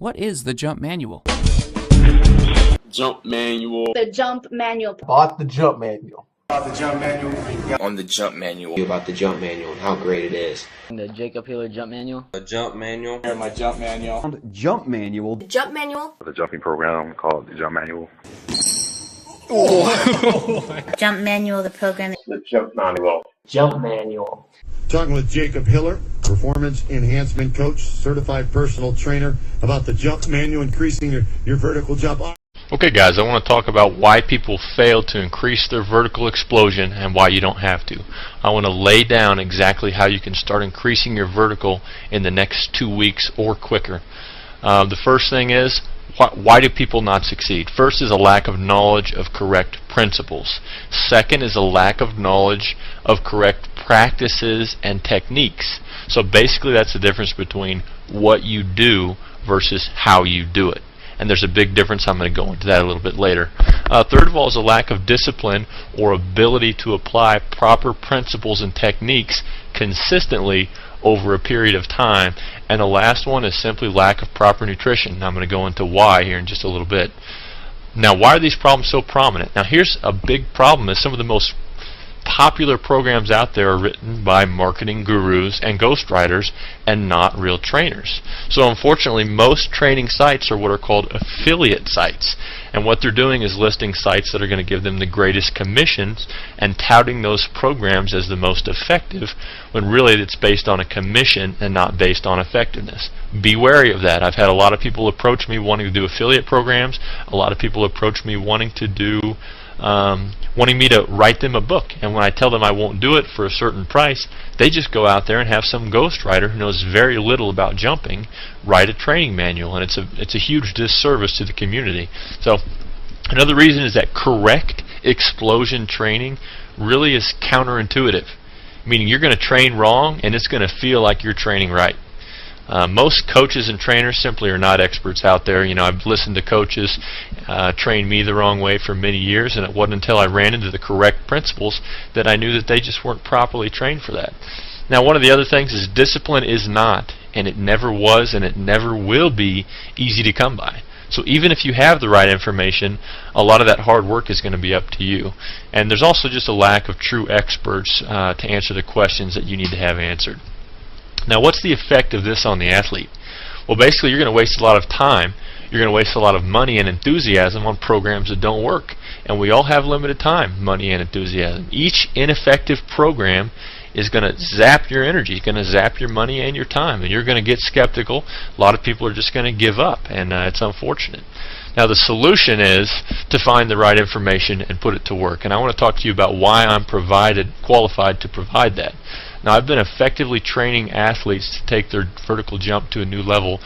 What is the jump manual? Jump manual. The jump manual. About the jump manual. About the jump manual. On the jump manual. About the jump manual and how great it is. The Jacob Hiller jump manual. The jump manual. And my jump manual. The jump manual. The jump manual. The jumping program called the jump manual. Jump manual, the program. The jump manual. Jump manual. Talking with Jacob Hiller, performance enhancement coach, certified personal trainer, about the jump manual, increasing your vertical jump. Okay guys, I want to talk about why people fail to increase their vertical explosion and why you don't have to. I want to lay down exactly how you can start increasing your vertical in the next 2 weeks or quicker. The first thing is, why do people not succeed? First is a lack of knowledge of correct principles. Second is a lack of knowledge of correct practices and techniques. So basically that's the difference between what you do versus how you do it. And there's a big difference. I'm going to go into that a little bit later. Third of all is a lack of discipline or ability to apply proper principles and techniques consistently over a period of time. And the last one is simply lack of proper nutrition. Now I'm going to go into why here in just a little bit. Now, why are these problems so prominent? Now here's a big problem: is some of the most popular programs out there are written by marketing gurus and ghostwriters and not real trainers. So unfortunately, most training sites are what are called affiliate sites, and what they're doing is listing sites that are going to give them the greatest commissions and touting those programs as the most effective, when really it's based on a commission and not based on effectiveness. Be wary of that. I've had a lot of people approach me wanting to do affiliate programs. A lot of people approach me wanting me to write them a book, and when I tell them I won't do it for a certain price, they just go out there and have some ghostwriter who knows very little about jumping write a training manual, and it's a huge disservice to the community. So another reason is that correct explosion training really is counterintuitive, meaning you're going to train wrong and it's going to feel like you're training right. Most coaches and trainers simply are not experts out there. You know, I've listened to coaches train me the wrong way for many years, and it wasn't until I ran into the correct principles that I knew that they just weren't properly trained for that. Now, one of the other things is discipline is not, and it never was, and it never will be easy to come by. So even if you have the right information, a lot of that hard work is going to be up to you. And there's also just a lack of true experts to answer the questions that you need to have answered. Now, what's the effect of this on the athlete? Well, basically, you're going to waste a lot of time. You're going to waste a lot of money and enthusiasm on programs that don't work. And we all have limited time, money and enthusiasm. Each ineffective program is going to zap your energy. It's going to zap your money and your time. And you're going to get skeptical. A lot of people are just going to give up. And it's unfortunate. Now, the solution is to find the right information and put it to work. And I want to talk to you about why I'm qualified to provide that. Now, I've been effectively training athletes to take their vertical jump to a new level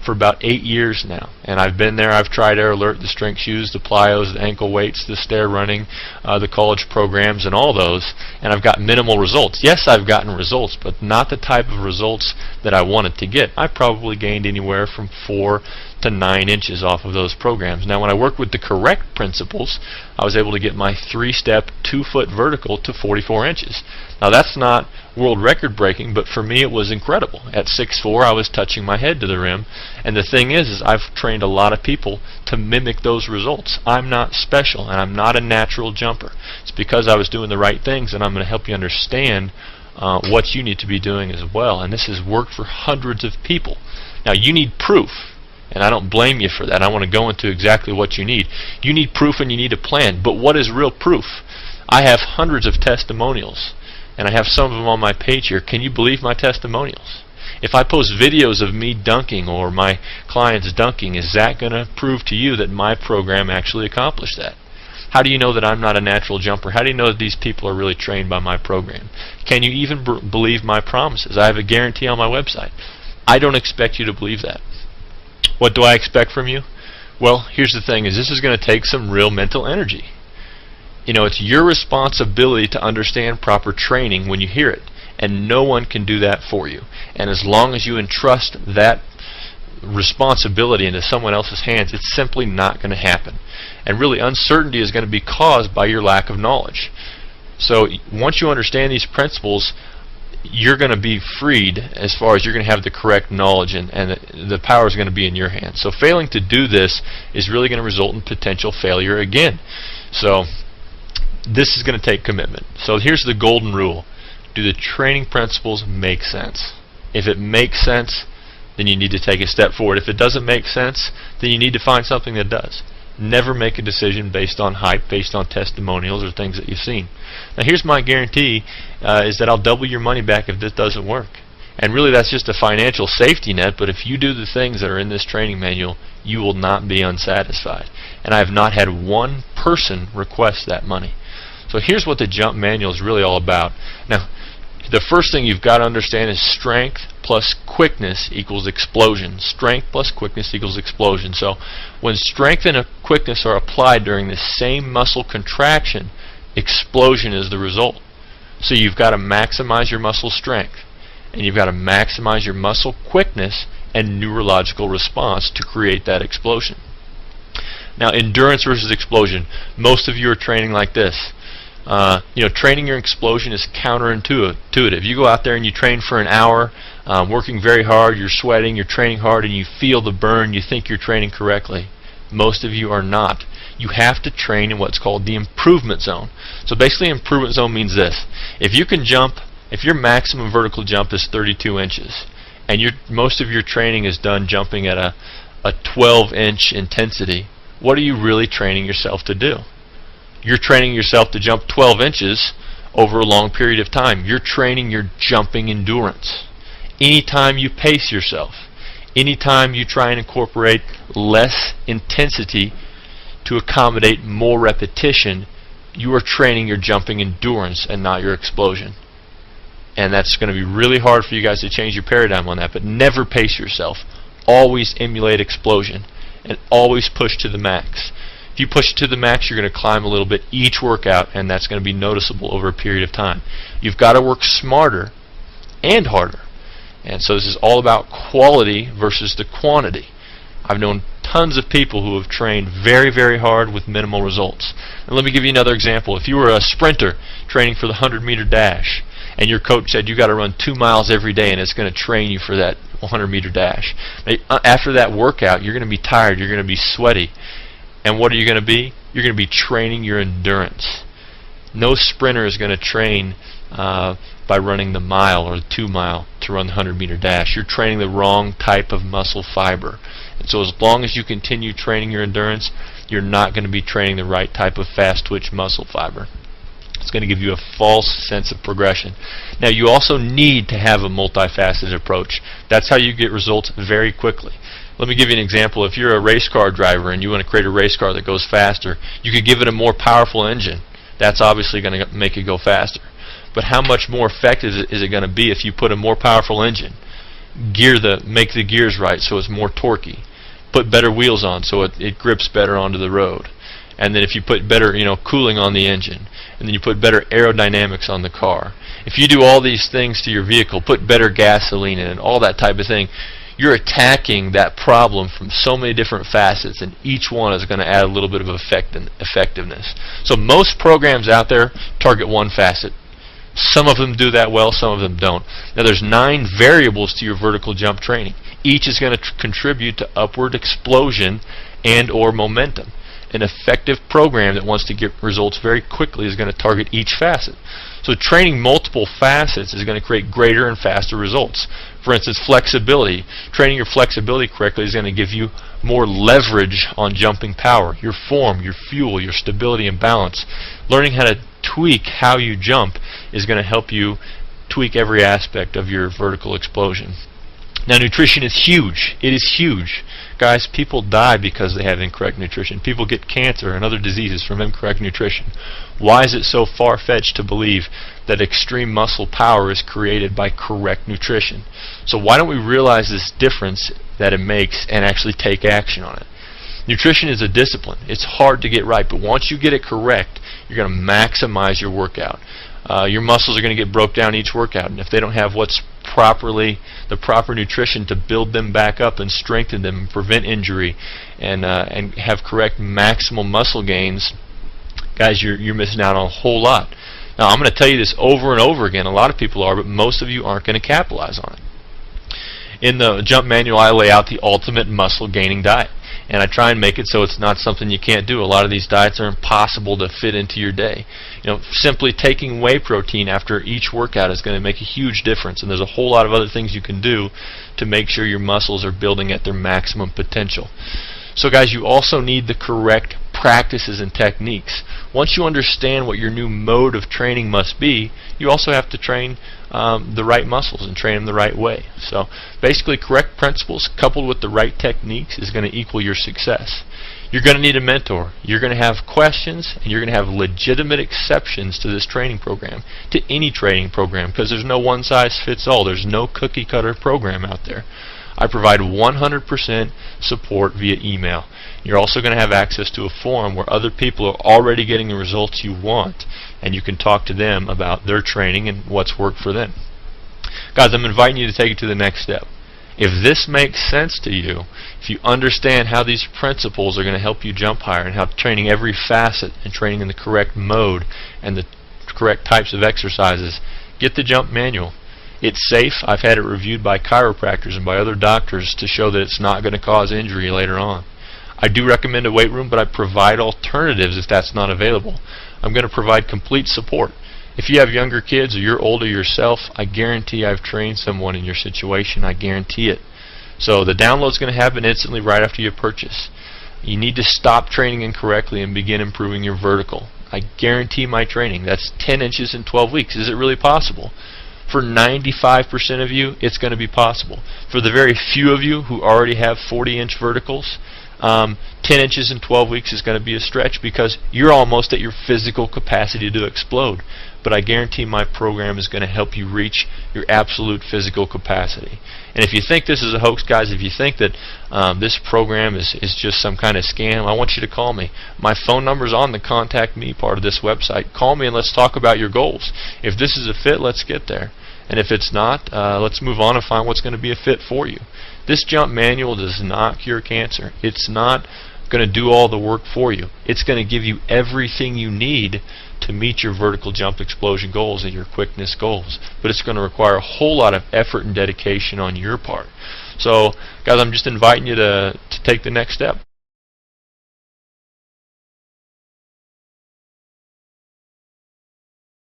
for about 8 years now. And I've been there. I've tried Air Alert, the strength shoes, the plyos, the ankle weights, the stair running, the college programs, and all those. And I've got minimal results. Yes, I've gotten results, but not the type of results that I wanted to get. I probably gained anywhere from 4 to 9 inches off of those programs. Now, when I worked with the correct principles, I was able to get my 3-step, 2-foot vertical to 44 inches. Now, that's not world record breaking, but for me it was incredible. At 6'4", I was touching my head to the rim. And the thing is I've trained a lot of people to mimic those results. I'm not special, and I'm not a natural jumper. It's because I was doing the right things, and I'm going to help you understand what you need to be doing as well. And this has worked for hundreds of people. Now, you need proof. And I don't blame you for that. I want to go into exactly what you need. You need proof and you need a plan. But what is real proof? I have hundreds of testimonials, and I have some of them on my page here. Can you believe my testimonials? If I post videos of me dunking or my clients dunking, is that going to prove to you that my program actually accomplished that? How do you know that I'm not a natural jumper? How do you know that these people are really trained by my program? Can you even believe my promises? I have a guarantee on my website. I don't expect you to believe that. What do I expect from you? Well, here's the thing: is this is going to take some real mental energy. You know, it's your responsibility to understand proper training when you hear it, and no one can do that for you. And as long as you entrust that responsibility into someone else's hands, it's simply not going to happen. And really, uncertainty is going to be caused by your lack of knowledge. So once you understand these principles, you're going to be freed as far as you're going to have the correct knowledge, and the power is going to be in your hands. So failing to do this is really going to result in potential failure again. So this is going to take commitment. So here's the golden rule. Do the training principles make sense? If it makes sense, then you need to take a step forward. If it doesn't make sense, then you need to find something that does. Never make a decision based on hype, based on testimonials or things that you've seen. Now here's my guarantee, is that I'll double your money back if this doesn't work. And really that's just a financial safety net, but if you do the things that are in this training manual, you will not be unsatisfied. And I have not had one person request that money. So here's what the jump manual is really all about. Now, the first thing you've got to understand is strength plus quickness equals explosion. Strength plus quickness equals explosion. So when strength and quickness are applied during the same muscle contraction, explosion is the result. So you've got to maximize your muscle strength, and you've got to maximize your muscle quickness and neurological response to create that explosion. Now, endurance versus explosion. Most of you are training like this. Training your explosion is counterintuitive. You go out there and you train for an hour, working very hard, you're sweating, you're training hard, and you feel the burn, you think you're training correctly. Most of you are not. You have to train in what's called the improvement zone. So basically, improvement zone means this. If you can jump, if your maximum vertical jump is 32 inches, and most of your training is done jumping at a 12-inch intensity, what are you really training yourself to do? You're training yourself to jump 12 inches over a long period of time. You're training your jumping endurance. Anytime you pace yourself, anytime you try and incorporate less intensity to accommodate more repetition, you are training your jumping endurance and not your explosion. And that's going to be really hard for you guys to change your paradigm on that, but never pace yourself. Always emulate explosion and always push to the max. If you push it to the max, you're going to climb a little bit each workout, and that's going to be noticeable over a period of time. You've got to work smarter and harder. And so this is all about quality versus the quantity. I've known tons of people who have trained very, very hard with minimal results. And let me give you another example. If you were a sprinter training for the 100-meter dash, and your coach said you got to run 2 miles every day and it's going to train you for that 100-meter dash. After that workout, you're going to be tired, you're going to be sweaty. And what are you going to be? You're going to be training your endurance. No sprinter is going to train by running the mile or the 2 mile to run the 100-meter dash. You're training the wrong type of muscle fiber. And so as long as you continue training your endurance, you're not going to be training the right type of fast twitch muscle fiber. It's going to give you a false sense of progression. Now you also need to have a multifaceted approach. That's how you get results very quickly. Let me give you an example. If you're a race car driver and you want to create a race car that goes faster, you could give it a more powerful engine. That's obviously going to make it go faster. But how much more effective is it going to be if you put a more powerful engine? Make the gears right so it's more torquey. Put better wheels on so it grips better onto the road. And then if you put better cooling on the engine, and then you put better aerodynamics on the car. If you do all these things to your vehicle, put better gasoline in it, all that type of thing, you're attacking that problem from so many different facets, and each one is going to add a little bit of effectiveness. So most programs out there target one facet. Some of them do that well, some of them don't. Now there's 9 variables to your vertical jump training. Each is going to contribute to upward explosion and or momentum. An effective program that wants to get results very quickly is going to target each facet. So training multiple facets is going to create greater and faster results. For instance, flexibility. Training your flexibility correctly is going to give you more leverage on jumping power. Your form, your fuel, your stability and balance. Learning how to tweak how you jump is going to help you tweak every aspect of your vertical explosion. Now nutrition is huge. It is huge. Guys, people die because they have incorrect nutrition. People get cancer and other diseases from incorrect nutrition. Why is it so far-fetched to believe that extreme muscle power is created by correct nutrition? So why don't we realize this difference that it makes and actually take action on it? Nutrition is a discipline. It's hard to get right, but once you get it correct, you're going to maximize your workout. Your muscles are going to get broke down each workout, and if they don't have the proper nutrition to build them back up and strengthen them and prevent injury and have correct maximal muscle gains, guys, you're missing out on a whole lot. Now, I'm going to tell you this over and over again. A lot of people are, but most of you aren't going to capitalize on it. In the jump manual, I lay out the ultimate muscle gaining diet, and I try and make it so it's not something you can't do. A lot of these diets are impossible to fit into your day. Simply taking whey protein after each workout is going to make a huge difference, and there's a whole lot of other things you can do to make sure your muscles are building at their maximum potential. So guys, you also need the correct practices and techniques. Once you understand what your new mode of training must be, you also have to train the right muscles and train them the right way. So basically, correct principles coupled with the right techniques is going to equal your success. You're going to need a mentor. You're going to have questions, and you're going to have legitimate exceptions to this training program, to any training program, because there's no one size fits all. There's no cookie cutter program out there. I provide 100% support via email. You're also going to have access to a forum where other people are already getting the results you want, and you can talk to them about their training and what's worked for them. Guys, I'm inviting you to take it to the next step. If this makes sense to you, if you understand how these principles are going to help you jump higher, and how training every facet and training in the correct mode and the correct types of exercises, get the jump manual. It's safe. I've had it reviewed by chiropractors and by other doctors to show that it's not going to cause injury later on. I do recommend a weight room, but I provide alternatives if that's not available. I'm going to provide complete support. If you have younger kids or you're older yourself, I guarantee I've trained someone in your situation. I guarantee it. So the download's going to happen instantly right after you purchase. You need to stop training incorrectly and begin improving your vertical. I guarantee my training. That's 10 inches in 12 weeks. Is it really possible? For 95% of you, it's going to be possible. For the very few of you who already have 40-inch verticals, 10 inches in 12 weeks is going to be a stretch, because you're almost at your physical capacity to explode. But I guarantee my program is going to help you reach your absolute physical capacity. And if you think this is a hoax, guys, if you think that this program is just some kind of scam, I want you to call me. My phone number is on the contact me part of this website. Call me and let's talk about your goals. If this is a fit, let's get there. And if it's not, let's move on and find what's going to be a fit for you. This jump manual does not cure cancer. It's not going to do all the work for you. It's going to give you everything you need to meet your vertical jump explosion goals and your quickness goals. But it's going to require a whole lot of effort and dedication on your part. So, guys, I'm just inviting you to take the next step.